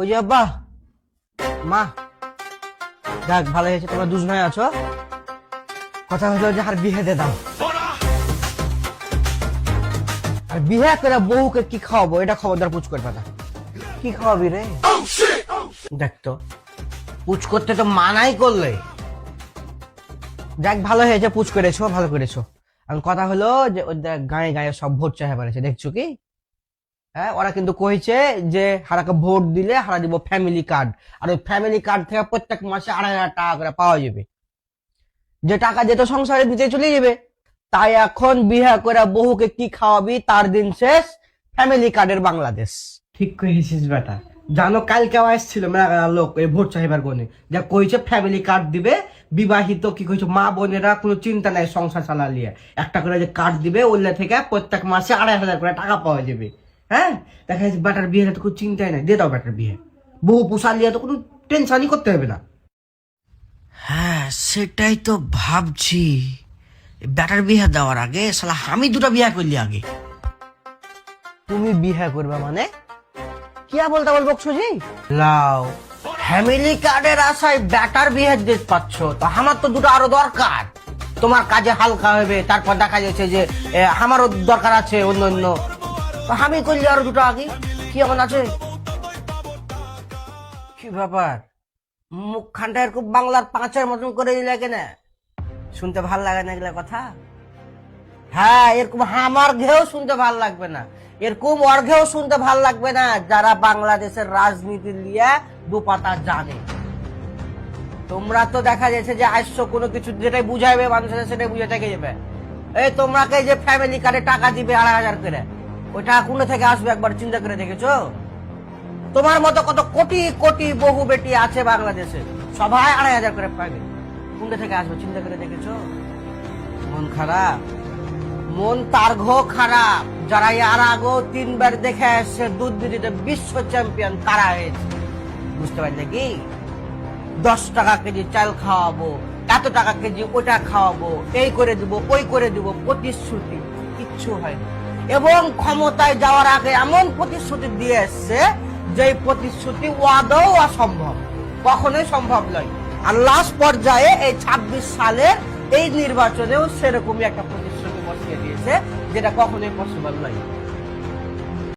কই যে আব্বা মা যাক ভালো হয়েছে তোমরা দুজনাই আছো। কথা হলো যে আর বিয়ে দিয়ে দাও। আর বিয়ে করে বউকে কি খাওয়াবো এটা খবরদার পুচ করবে না। কি খাওয়াবি রে? দেখতো পুচ করতে তো মানাই করলে। যাক ভালো হয়েছে পুচ করেছো, ভালো করেছো। এখন কথা হলো যে ওদের গায়ে গায়ে সব ভোট চাহে পারেছে, দেখছো কি? হ্যাঁ, ওরা কিন্তু কইছে যে হারাকে ভোট দিলে হারা দিব ফ্যামিলি কার্ড, আর ওই ফ্যামিলি কার্ড থেকে প্রত্যেক মাসে 2,500 টাকা করে পাওয়া যাবে, যে টাকা যেত সংসারে দিতে চলে যাবে। তাই এখন বিয়ে করে বহুকে কি খাওয়াবি তার দিন শেষ, ফ্যামিলি কার্ডের বাংলাদেশ। ঠিক কইছিস বেটা। জানো কালকে আসছিল মেলা লোক এই ভোট চাহিবার গনে, যা কইছে ফ্যামিলি কার্ড দিবে, বিবাহিত কি কইছে মা বোনেরা কোনো চিন্তা নাই সংসার চালালিয়ে একটা করে যে কার্ড দিবে, ওইলা থেকে প্রত্যেক মাসে 2,500 করে টাকা পাওয়া যাবে। হ্যাঁ, দেখা যাচ্ছে বেটার বিয়ে তো কোনো চিন্তাই নাই, দিয়ে দাও বেটার বিয়ে, বহু পোষা লিয়ে তো কোনো টেনশনই করতে হবে না। হ্যাঁ সেটাই তো ভাবছি, বেটার বিয়ে দেওয়ার আগে শালা আমি দুটো বিয়ে করলি আগে। তুমি বিয়ে করবে মানে কি বলতে বলবো জি লাও, ফ্যামিলি কার্ডের আশায় বেটার বিয়ে দিতে পাচ্ছ, তো আমার তো দুটো আরো দরকার। তোমার কাজে হালকা হবে, তারপর দেখা যাচ্ছে যে আমারও দরকার আছে অন্য অন্য, তো আমি করলি আরো দুটো আগে। কি এমন আছে? কি ব্যাপার মুখখানটা এরকম বাংলার পাঁচের মতন করে দিলে কেন? শুনতে ভাল লাগে না এগুলা কথা? হ্যাঁ, এরকম আমার ঘেও শুনতে ভাল লাগবে না, এরকম অর্ঘেও শুনতে ভাল লাগবে না যারা বাংলাদেশের রাজনীতি নিয়ে দুপাতা জানে। তোমরা তো দেখা যাচ্ছে যে আসছো কোনো কিছু যেটাই বুঝাইবে মানুষের সেটাই বুঝে থেকে যাবে। এই তোমরাকে যে ফ্যামিলি কার্ডে টাকা দিবে 2,500 করে, ওই টাকা কোন থেকে আসবে একবার চিন্তা করে দেখেছো? তোমার মতো কত কোটি কোটি বহু বেটি আছে বাংলাদেশে, সবাই 2,500 করে পাবে, কোন থেকে আসবে চিন্তা করে দেখেছো? মন খারাপ, মন তার ঘো খারাপ যারা এর আগেও 3বার দেখে আসছে দুধ দিতে বিশ্ব চ্যাম্পিয়ন কারা হয়েছে। বুঝতে পারলে কি? 10 টাকা কেজি চাল খাওয়াবো, এত টাকা কেজি ওটা খাওয়াবো, এই করে দিব ওই করে দিব, প্রতিশ্রুতি কিচ্ছু হয়নি। এবং ক্ষমতায় যাওয়ার আগে এমন প্রতিশ্রুতি দিয়ে এসছে যে প্রতিশ্রুতি ওয়াদাও অসম্ভব, কখনোই সম্ভব নয়। আর লাস্ট পর্যায়ে এই 26 সালের এই নির্বাচনেও সেরকমই একটা প্রতিশ্রুতি বসিয়ে দিয়েছে যেটা কখনোই পসিবল নয়।